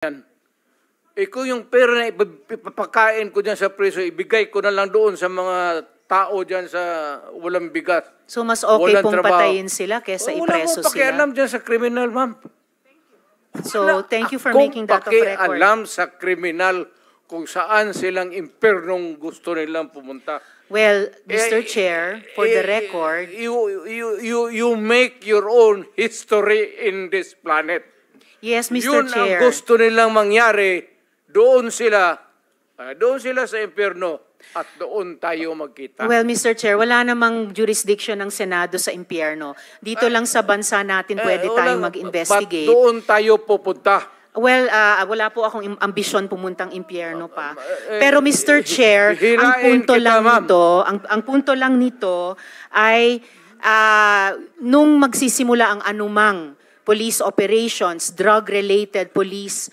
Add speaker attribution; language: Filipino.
Speaker 1: yan. Kung yung pera na ipapakain ko dyan sa preso, ibigay ko na lang doon sa mga tao dyan sa walang bigas.
Speaker 2: So mas okay
Speaker 1: walang
Speaker 2: pong
Speaker 1: trabaho.
Speaker 2: Patayin sila kesa ipreso
Speaker 1: Wala mo pakialam
Speaker 2: sila?
Speaker 1: dyan sa kriminal, ma'am.
Speaker 2: So thank you for making that of record.
Speaker 1: Alam sa kriminal kung saan silang impernong gusto nilang pumunta.
Speaker 2: Well, Mr. Chair, for the record,
Speaker 1: you make your own history in this planet.
Speaker 2: yes, Mr.
Speaker 1: Yun
Speaker 2: Chair.
Speaker 1: ang gusto nilang mangyari. Doon sila sa impyerno at doon tayo magkita.
Speaker 2: Well, Mr. Chair, wala namang jurisdiction ng Senado sa impyerno. Dito lang sa bansa natin pwede tayong mag-investigate.
Speaker 1: Ba't doon tayo pupunta?
Speaker 2: Well, wala po akong ambisyon pumuntang impyerno pa. Pero Mr. Chair, ang punto lang nito ay nung magsisimula ang anumang police operations, drug-related police